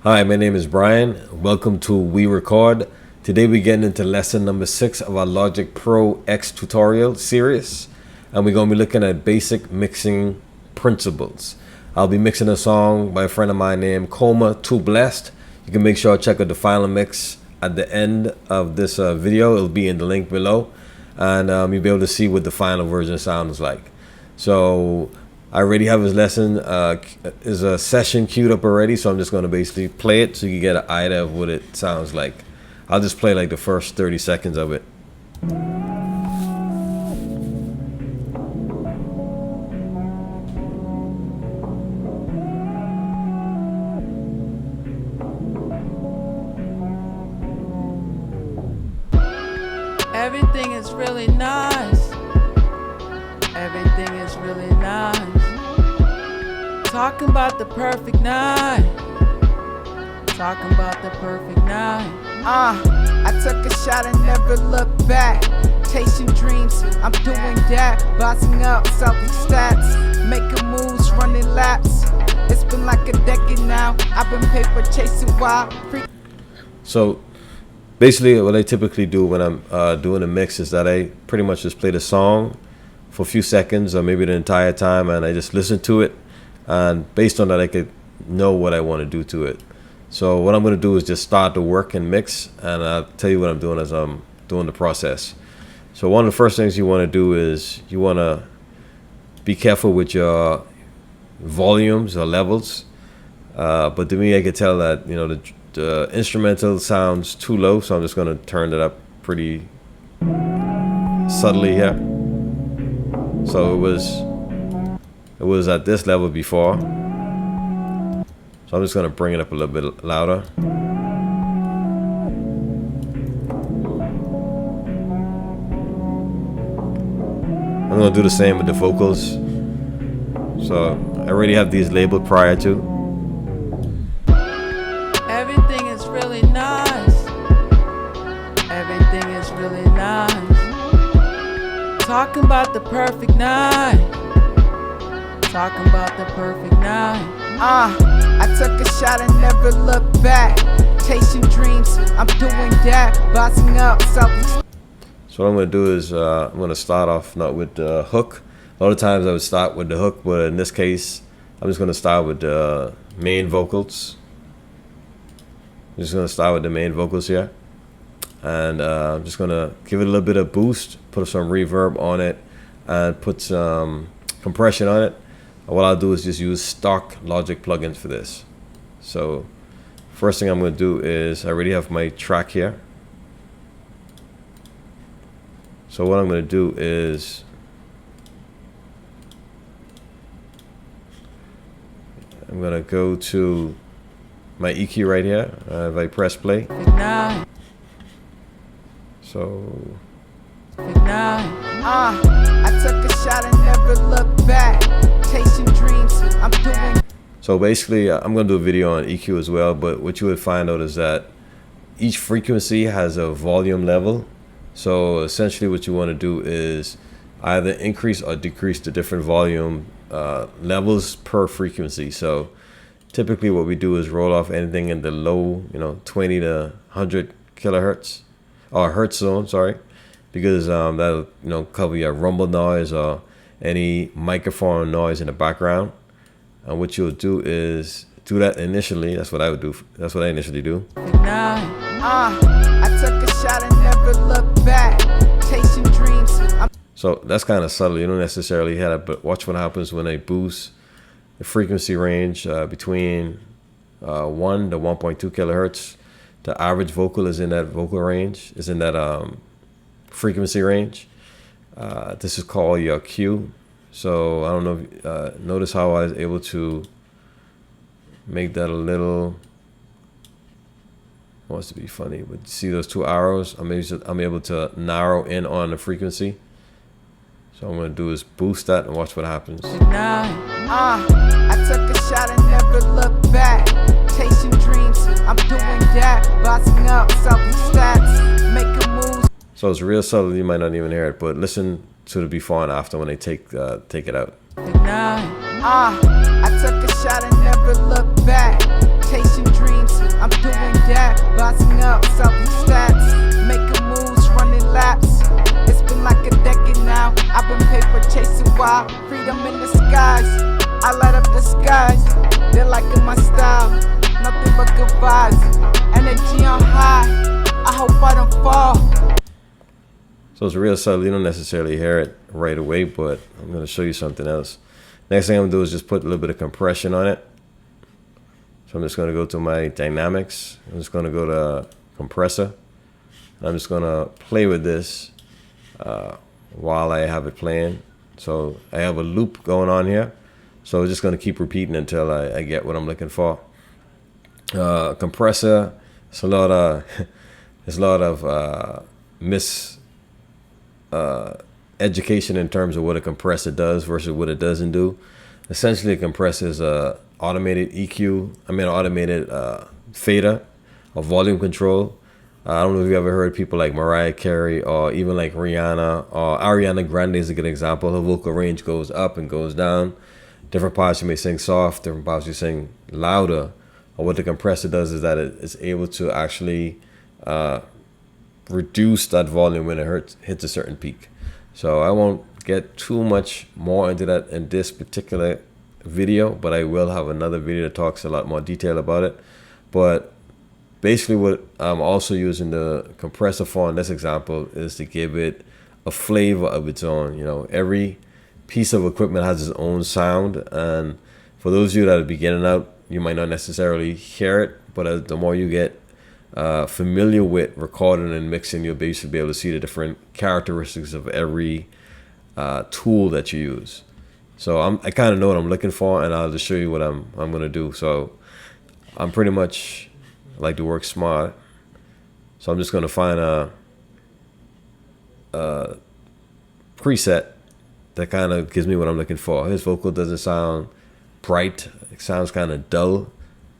Hi, my name is Brian. Welcome to We Record. Today we're getting into lesson number 6 of our Logic Pro X tutorial series. And we're going to be looking at basic mixing principles. I'll be mixing a song by a friend of mine named Coma Too Blessed. You can make sure to check out the final mix at the end of this video. It'll be in the link below. And you'll be able to see what the final version sounds like. So I already have his lesson, is a session queued up already, so I'm just going to basically play it so you get an idea of what it sounds like. I'll just play like the first 30 seconds of it. Everything is really nice. Everything is really nice. Talking about the perfect night. Talking about the perfect night. I took a shot and never looked back. Chasing dreams, I'm doing that. Bossing up, selling stats. Making moves, running laps. It's been like a decade now. I've been paper chasing wild. So basically what I typically do when I'm doing a mix is that I pretty much just play the song for a few seconds or maybe the entire time, and I just listen to it, and based on that I could know what I want to do to it. So what I'm going to do is just start the work and mix, and I'll tell you what I'm doing as I'm doing the process. So one of the first things you want to do is you want to be careful with your volumes or levels, but to me I could tell that the instrumental sounds too low, so I'm just going to turn it up pretty subtly here. So it was at this level before, so I'm just going to bring it up a little bit louder. I'm going to do the same with the vocals. So I already have these labeled prior to. Everything is really nice. Everything is really nice. Talking about the perfect night. Talking about the perfect night. I took a shot and never looked back. Chasing dreams, I'm doing that. Bossing up, selling. So what I'm going to do is I'm going to start off not with the hook. A lot of times I would start with the hook, but in this case I'm just going to start with the main vocals. I'm just going to start with the main vocals here, and I'm just going to give it a little bit of boost, put some reverb on it, and put some compression on it. And what I'll do is just use stock Logic plugins for this. So first thing I'm going to do is I already have my track here. So what I'm going to do is I'm going to go to my EQ right here. If I press play. So I took a shot and never looked back. Chasing dreams, I'm doing. So basically I'm going to do a video on EQ as well, but what you would find out is that each frequency has a volume level. So essentially what you want to do is either increase or decrease the different volume levels per frequency. So typically what we do is roll off anything in the low 20 to 100 kilohertz or hertz zone, sorry, because that'll cover your rumble noise or any microphone noise in the background. And what you'll do is do that initially. That's what I would do. That's what I initially do. I took a shot and never looked back. Chasing dreams. So that's kind of subtle. You don't necessarily have it, but watch what happens when I boost the frequency range between 1 to 1.2 kilohertz. The average vocal is in that vocal range, is in that frequency range. This is called your Q. So I don't know if notice how I was able to make that a little, wants to be funny, but see those two arrows? I'm able to narrow in on the frequency. So what I'm going to do is boost that and watch what happens. I took a shot and never looked back. Chasing dreams, I'm doing that. Bossing up, selling stats. Making moves. So it's real subtle, you might not even hear it, but listen to the before and after when they take it out. I took a shot and never looked back. Chasing dreams, I'm doing that, bossing up, selling stats, making moves, running laps. It's been like a decade now. I've been paper chasing wild, freedom in the skies. I light up the skies. They're liking my style, nothing but good vibes. Energy on high. I hope I don't fall. So it's real subtle. You don't necessarily hear it right away, but I'm going to show you something else. Next thing I'm going to do is just put a little bit of compression on it. So I'm just going to go to my dynamics. I'm just going to go to compressor. I'm just going to play with this while I have it playing. So I have a loop going on here. So I'm just going to keep repeating until I get what I'm looking for. Compressor, it's a lot of education in terms of what a compressor does versus what it doesn't do. Essentially, a compressor is a automated automated fader or volume control. I don't know if you ever heard people like Mariah Carey or even like Rihanna or Ariana Grande is a good example. Her vocal range goes up and goes down. Different parts you may sing soft, different parts you sing louder. Or what the compressor does is that it is able to actually reduce that volume when it hits a certain peak. So I won't get too much more into that in this particular video, but I will have another video that talks a lot more detail about it. But basically what I'm also using the compressor for in this example is to give it a flavor of its own. You know, every piece of equipment has its own sound, and for those of you that are beginning out, you might not necessarily hear it, but the more you get familiar with recording and mixing, you'll basically be able to see the different characteristics of every tool that you use. So I kind of know what I'm looking for, and I'll just show you what I'm gonna do. So I'm pretty much like to work smart. So I'm just gonna find a preset that kind of gives me what I'm looking for. His vocal doesn't sound bright; it sounds kind of dull.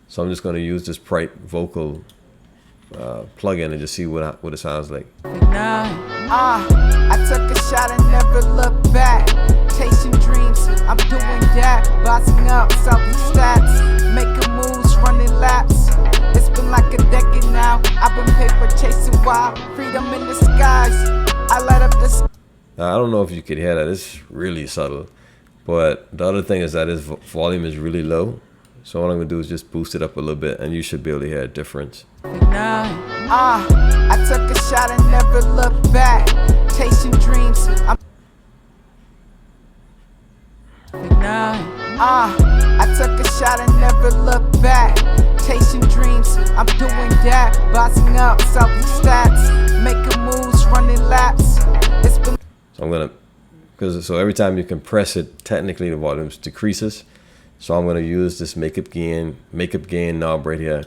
So I'm just gonna use this bright vocal plug-in and just see what it sounds like. I took a shot and never looked back. Chasing dreams, I'm doing that. Bossing up, selling stats, making moves, running laps. It's been like a decade now. I've been paper chasing wild, freedom in the skies. I light up the sky. Now, I don't know if you could hear that. It's really subtle. But the other thing is that his volume is really low. So what I'm going to do is just boost it up a little bit, and you should be able to hear a difference. I took a shot and never looked back. Chasing dreams. I took a shot and never looked back. Chasing dreams. I'm doing that. Bossing up, selling stats, making moves, running laps. It's been. So I'm gonna, so every time you compress it, technically the volume decreases. So I'm gonna use this makeup gain knob right here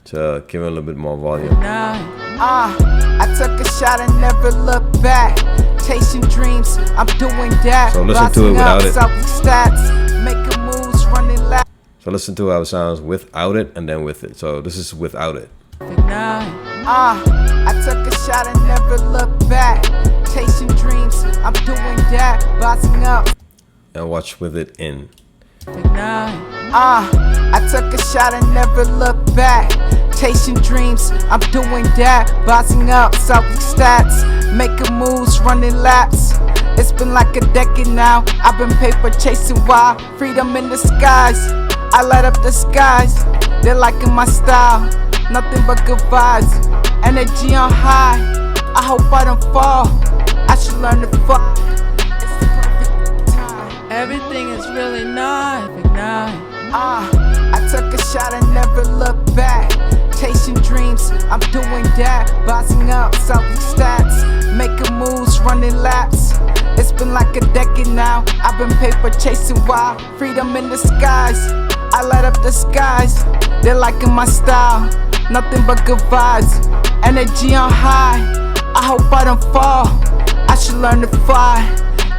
to give it a little bit more volume. I took a shot and never looked back. Chasing dreams, I'm doing that. So listen to it without it. Stats, making moves, running laps. So listen to how it sounds without it and then with it. So this is without it. I took a shot and never looked back. Chasing dreams, I'm doing that. Bossing up. And watch with it in. I took a shot and never looked back. Chasing dreams, I'm doing that. Bossing up, selling stats, making moves, running laps. It's been like a decade now. I've been paper chasing wild, freedom in the skies. I light up the skies. They're liking my style, nothing but good vibes. Energy on high. I hope I don't fall. I should learn to fly. It's the perfect time. Everything is really nice. I took a shot and never looked back. Chasing dreams, I'm doing that. Bossing up, selling stats, making moves, running laps. It's been like a decade now. I've been paper chasing wild, freedom in the skies. I light up the skies. They're liking my style, nothing but good vibes. Energy on high. I hope I don't fall. I should learn to fly.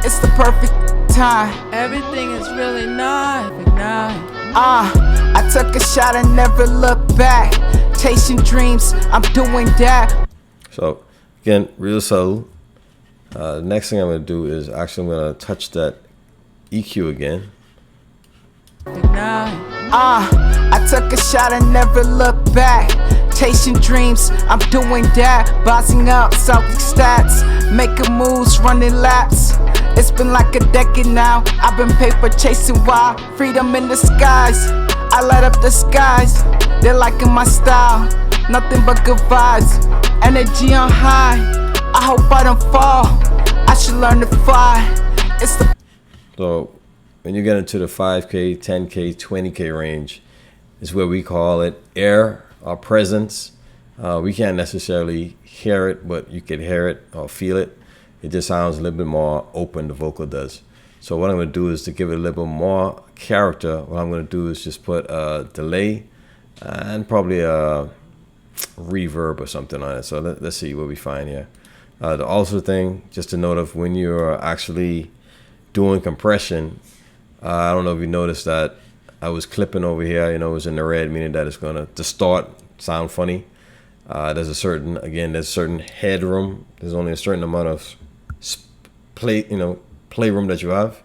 It's the perfect time. Everything is really nice. I took a shot and never looked back. Chasing dreams, I'm doing that. So again, real subtle. The next thing I'm going to do is actually I'm going to touch that EQ again. I took a shot and never looked back. Chasing dreams, I'm doing that. Bossing up, Celtic stats, making moves, running laps. It's been like a decade now. I've been paper chasing wild, freedom in the skies. I light up the skies, they're liking my style. Nothing but good vibes, energy on high. I hope I don't fall, I should learn to fly. It's the So when you get into the 5K, 10K, 20K range, is where we call it air or presence. We can't necessarily hear it, but you can hear it or feel it. It just sounds a little bit more open, the vocal does. So what I'm going to do is to give it a little bit more character. What I'm going to do is just put a delay and probably a reverb or something on it. So let's see what we find here. The also thing, just to note of when you're actually doing compression, I don't know if you noticed that I was clipping over here, you know, it was in the red, meaning that it's going to distort, sound funny. There's a certain headroom. There's only a certain amount of playroom that you have.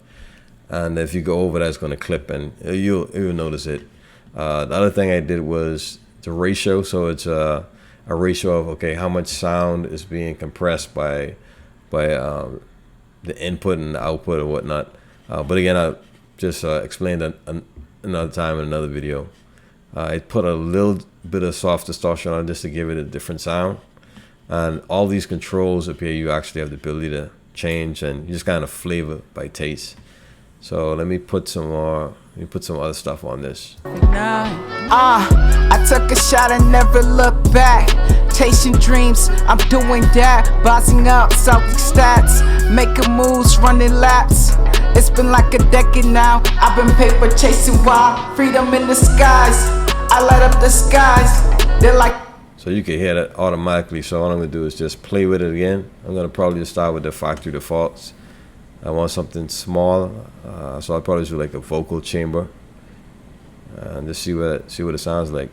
And if you go over that, it's going to clip and you'll notice it. The other thing I did was the ratio. So it's a ratio of, okay, how much sound is being compressed by the input and the output or whatnot. But again, I'll just explain that another time in another video. I put a little bit of soft distortion on just to give it a different sound. And all these controls up here, you actually have the ability to change, and you just kind of flavor by taste. So let me put some more. Let me put some other stuff on this. I took a shot and never looked back. Chasing dreams, I'm doing that. Bossing up, Celtic stats, making moves, running laps. It's been like a decade now. I've been paper chasing wild, freedom in the skies. I light up the skies. They're like. So you can hear that automatically. So what I'm gonna do is just play with it again. I'm gonna probably just start with the factory defaults. I want something small, so I'll probably do like a vocal chamber, and just see what it sounds like.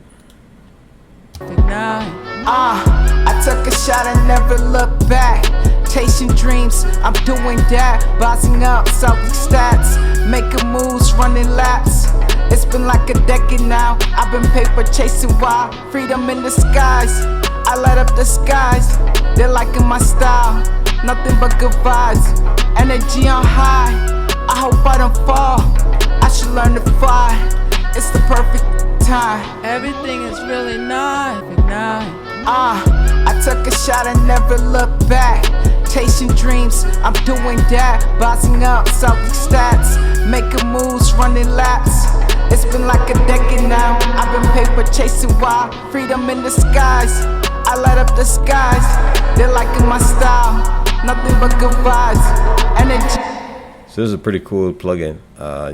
I took a shot and never looked back. Chasing dreams, I'm doing that. Bossing up, Celtic stats, making moves, running laps. It's been like a decade now. I've been paper chasing wild, freedom in the skies. I light up the skies, they're liking my style. Nothing but good vibes, energy on high. I hope I don't fall, I should learn to fly. It's the perfect time. Everything is really nice. I took a shot and never looked back. Chasing dreams, I'm doing that. Bossing up, Celtic stats, making moves, running laps. It's been like a decade now. I've been paper chasing wild, freedom in the skies. I light up the skies, they're liking my style. Nothing but good vibes, energy. So this is a pretty cool plugin.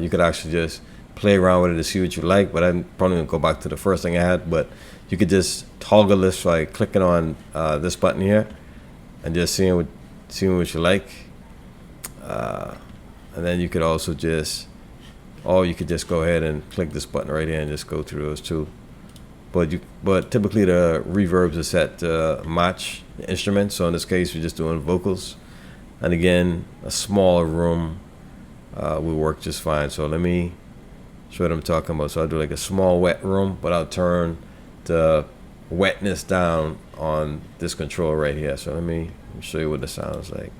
You could actually just play around with it to see what you like, but I'm probably gonna go back to the first thing I had. But you could just toggle this by clicking on this button here and just seeing what you like. And then you could also just, or you could just go ahead and click this button right here and just go through those two. But typically the reverbs are set to match the instrument. So in this case, we're just doing vocals. And again, a smaller room will work just fine. So let me show what I'm talking about. So I'll do like a small wet room, but I'll turn the wetness down on this control right here. So let me show you what it sounds like.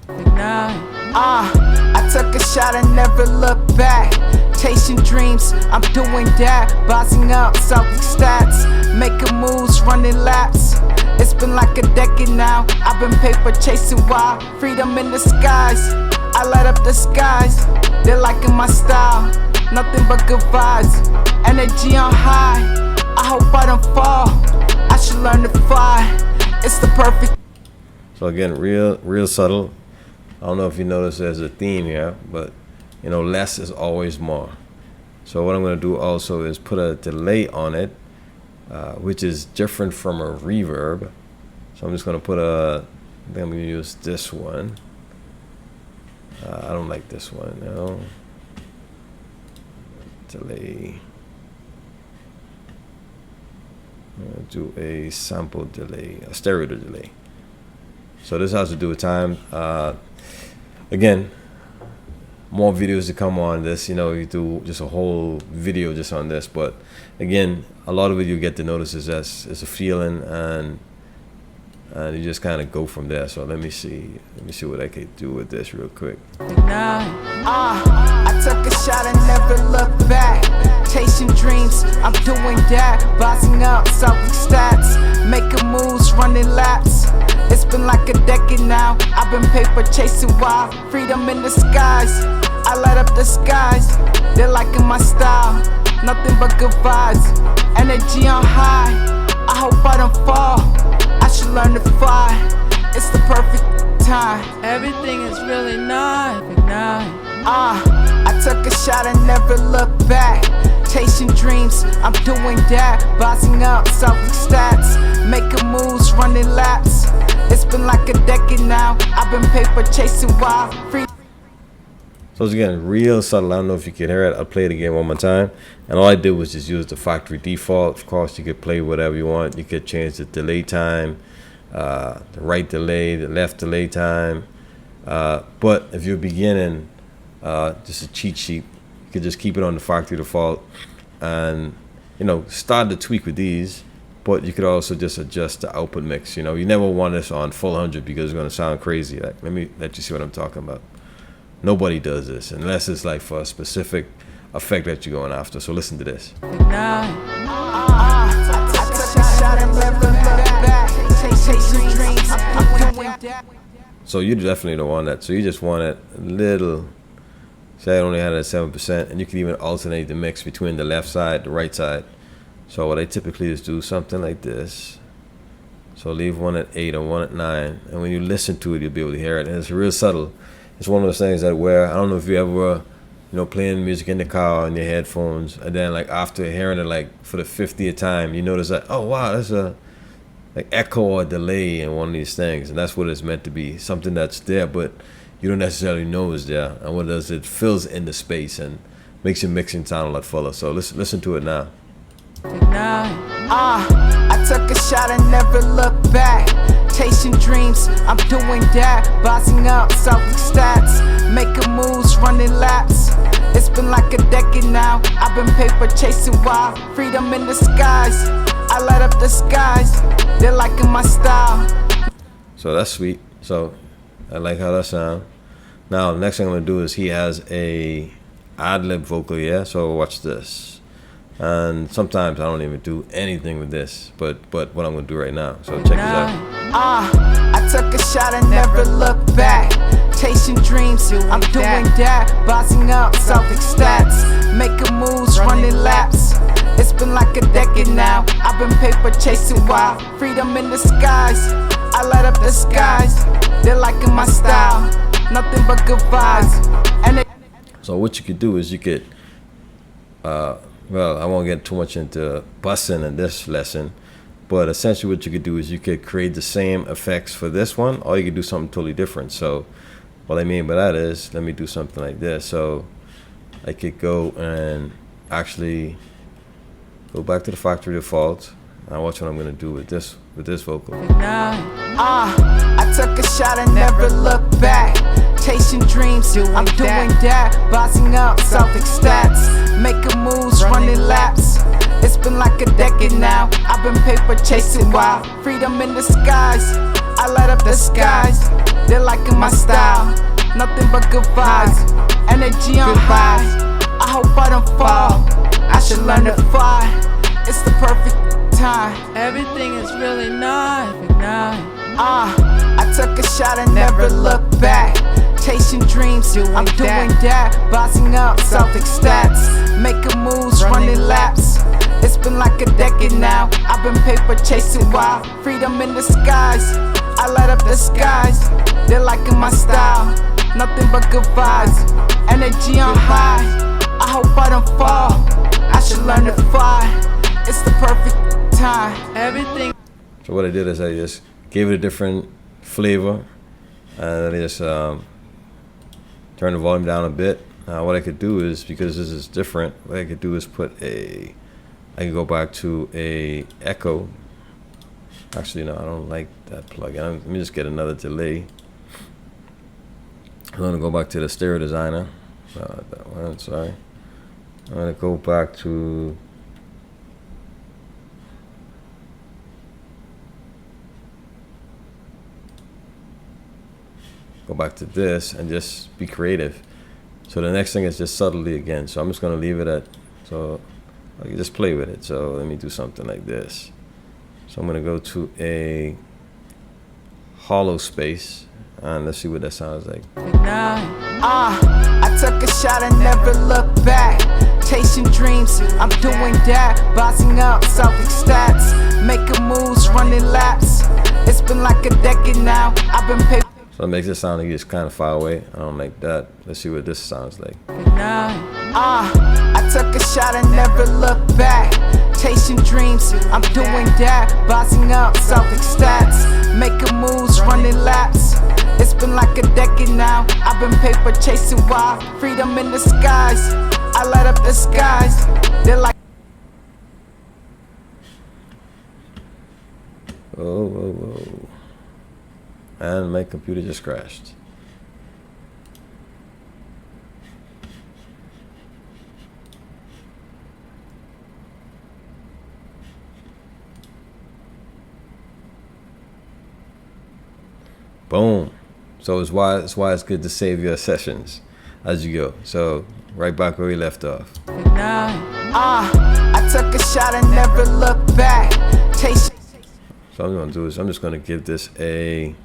I took a shot and never looked back. Chasing dreams, I'm doing that. Bossing up, Celtic stats, making moves, running laps. It's been like a decade now. I've been paper chasing wild, freedom in the skies. I light up the skies, they're liking my style. Nothing but good vibes, energy on high. I hope I don't fall, I should learn to fly. It's the perfect. So again, real subtle. I don't know if you notice there's a theme here, but you know, less is always more. So what I'm going to do also is put a delay on it, which is different from a reverb. So I'm just going to put I think I'm going to use this one. I don't like this one, no. Delay. I'm going to do a sample delay, a stereo delay. So this has to do with time. Again, more videos to come on this. You know, you do just a whole video just on this. But again, a lot of it you get to notice is it's a feeling, and you just kind of go from there. So let me see what I can do with this real quick. I took a shot and never looked back. Chasing dreams, I'm doing that. Bossing up, selling stats, making moves, running laps. It's been like a decade now. I've been paper chasing wild, freedom in the skies. I light up the skies. They're liking my style, nothing but good vibes. Energy on high. I hope I don't fall. I should learn to fly. It's the perfect time. Everything is really nice. I took a shot and never looked back. Chasing dreams, I'm doing that. Bossing up, selling stats, making moves, running laps. It's been like a decade now. I've been paper chasing wild. So it's again real subtle. I don't know if you can hear it. I'll play it again one more time. And all I did was just use the factory default. Of course, you could play whatever you want. You could change the delay time, the right delay, the left delay time. But if you're beginning, just a cheat sheet, you could just keep it on the factory default, and start to tweak with these. But you could also just adjust the output mix. You never want this on full 100 because it's going to sound crazy. Like, let me let you see what I'm talking about. Nobody does this unless it's like for a specific effect that you're going after. So listen to this. So you definitely don't want that. So you just want it a little. Say I only had it at 7%, and you can even alternate the mix between the left side, the right side. So what I typically is do something like this. So leave one at 8 and one at 9, and when you listen to it, you'll be able to hear it. And it's real subtle. It's one of those things that where I don't know if you ever, playing music in the car on your headphones, and then like after hearing it like for the 50th time, you notice that, oh wow, there's a like echo or delay in one of these things, and that's what it's meant to be, something that's there, but you don't necessarily know is there. And what it does, it fills in the space and makes your mixing sound a lot fuller. So listen to it now. I took a shot and never looked back. Chasing dreams, I'm doing that. Bossing up, selling stats, making moves, running laps. It's been like a decade now. I've been paper chasing wild, freedom in the skies. I light up the skies. They're liking my style. So that's sweet. So I like how that sounds. Now the next thing I'm gonna do is he has a ad-lib vocal, yeah. So watch this. And sometimes I don't even do anything with this, but what I'm gonna do right now. So check this out. I took a shot and never looked back. Chasing dreams, I'm doing that. Bossing up, selling stats, making moves, running laps. It's been like a decade now. I've been paper chasing wild, freedom in the skies. I light up the skies. They're liking my style, nothing but good vibes. So what you could do is you could, well, I won't get too much into bussing in this lesson, but essentially what you could do is you could create the same effects for this one, or you could do something totally different. So what I mean by that is, let me do something like this. So I could go and actually go back to the factory default. Now watch what I'm gonna do with this vocal. I took a shot and never looked back. Chasing dreams, I'm doing that. Bossing up, selling stats, making moves, running laps. It's been like a decade now. I've been paper chasing wild, freedom in the skies. I light up the skies. They're liking my style, nothing but good vibes. Energy on high. I hope I don't fall. I should learn to fly. It's the perfect time. Everything is really nice. I took a shot and never looked back. Chasing dreams, I'm doing that. Bossing up, selling stats, making moves, running laps. It's been like a decade now. I've been paper chasing wild, freedom in the skies. I light up the skies. They're liking my style, nothing but good vibes. Energy on high. I hope I don't fall. I should learn to fly. It's the perfect time. Everything. So what I did is I just gave it a different flavor, and I just turn the volume down a bit. Now what I could do is, because this is different, what I could do is I can go back to a echo. Actually, no, I don't like that plugin. Let me just get another delay. I'm gonna go back to the stereo designer. Not that one, sorry. I'm gonna go back to this and just be creative. So the next thing is just subtlety again. So I'm just gonna leave it at, so I can just play with it. So let me do something like this. So I'm gonna go to a hollow space and let's see what that sounds like. I took a shot and never looked back. Chasing dreams, I'm doing that. Bossing up, selfish stats, making moves, running laps. It's been like a decade now. I've been paid. So it makes it sound like it's kind of far away. I don't like that. Let's see what this sounds like. I took a shot and never looked back. Chasing dreams, I'm doing that. Bossing up, selfish stats, making moves, running laps. It's been like a decade now. I've been paper chasing wild, freedom in the skies. I light up the skies. They're like. Whoa, whoa, whoa. And my computer just crashed. Boom. So it's why it's good to save your sessions as you go. So right back where we left off. I took a shot and never looked back. Chasing. So what I'm gonna do is I'm just gonna give this a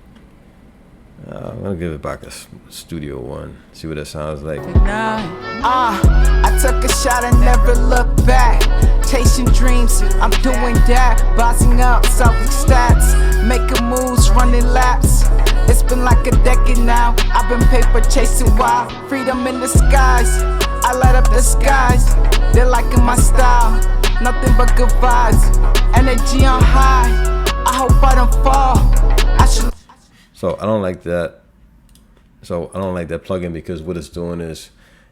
I'm gonna give it back a studio one. See what it sounds like. I took a shot and never looked back. Chasing dreams, I'm doing that. Bossing up, selfish stats, making moves, running laps. It's been like a decade now. I've been paper chasing wild, freedom in the skies. I light up the skies. They're liking my style, nothing but good vibes. Energy on high. I hope I don't fall. I should. So I don't like that. So I don't like that plugin because what it's doing is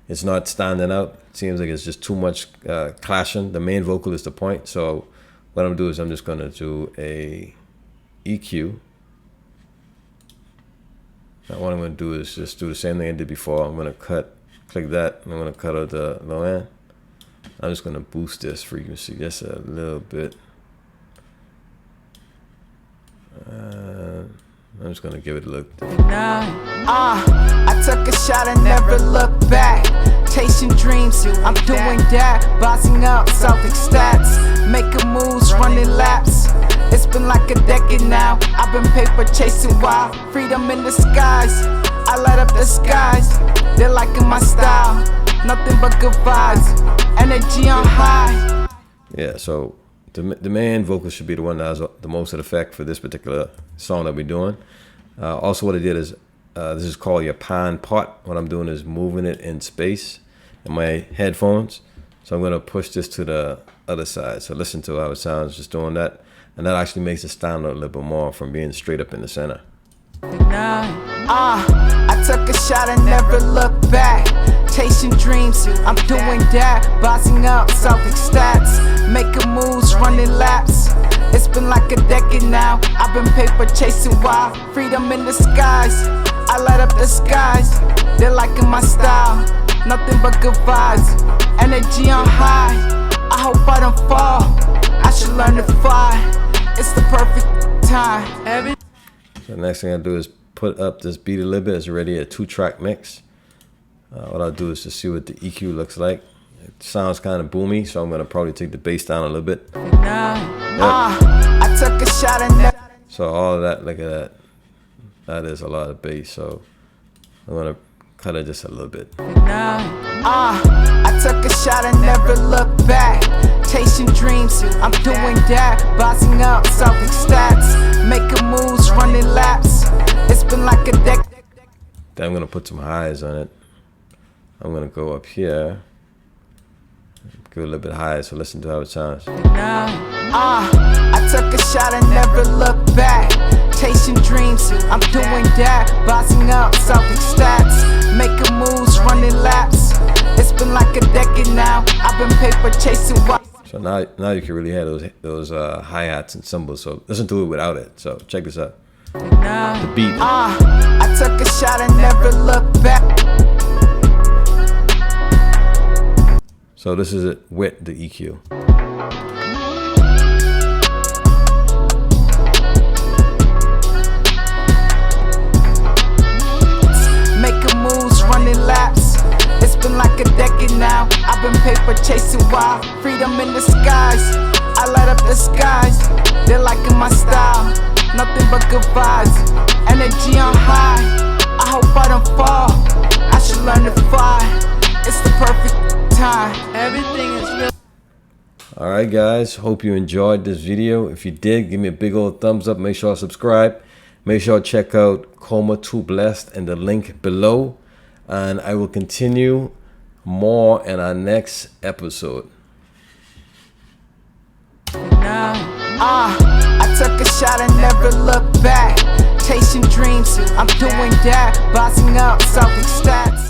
it's not standing out. It seems like it's just too much clashing. The main vocal is the point. So what I'm gonna do is I'm just gonna do a EQ. Now what I'm gonna do is just do the same thing I did before. I'm gonna click that, and I'm gonna cut out the low end. I'm just gonna boost this frequency just a little bit. I'm just gonna give it a look. I took a shot and never looked back. Chasing dreams, I'm doing that. Bossing up, selfish stats, making moves, running laps. It's been like a decade now. I've been paper chasing wild, freedom in the skies. I light up the skies. They're liking my style, nothing but good vibes. Energy on high. Yeah, so the main vocal should be the one that has the most effect for this particular song that we're doing. Also what I did is, this is called your pan pot. What I'm doing is moving it in space in my headphones. So I'm gonna push this to the other side. So listen to how it sounds just doing that. And that actually makes it stand out a little bit more from being straight up in the center. I took a shot and never looked back. Chasing dreams, I'm doing that. Bossing up, selfish stats, making moves, running laps. It's been like a decade now. I've been paper chasing wild, freedom in the skies. I light up the skies. They're liking my style, nothing but good vibes. Energy on high. I hope I don't fall. I should learn to fly. It's the perfect time. So the next thing I do is put up this beat a little bit. It's already a 2-track mix. What I'll do is to see what the EQ looks like. It sounds kind of boomy, so I'm gonna probably take the bass down a little bit. Yep. I took a shot and so all of that, look at that. That is a lot of bass. So I'm gonna cut it just a little bit. I took a shot and never looked back. Chasing dreams, I'm doing that. Bossing up, selfish stats, making moves, running laps. It's been like a decade. Then I'm gonna put some highs on it. I'm gonna go up here, give it a little bit higher, so listen to how it sounds. I took a shot and never looked back. Chasing dreams, I'm doing that. Bossing up, selfish stats, making moves, running laps. It's been like a decade now. I've been paper chasing wild. So now you can really hear those hi-hats and cymbals. So listen to it without it. So check this out. The beat. I took a shot and never looked back. So this is it with the EQ. Making moves, running laps. It's been like a decade now. I've been paper chasing wild. Freedom in the skies. I light up the skies. They're liking my style. Nothing but good vibes. Energy on high. I hope I don't fall. I should learn to fly. It's the perfect time. Everything is real. Alright guys, hope you enjoyed this video. If you did, give me a big old thumbs up. Make sure to subscribe. Make sure to check out Coma 2 Blessed and the link below. And I will continue more in our next episode. I took a shot and never looked back. Chasing dreams, I'm doing that. Bossing up, self-stats.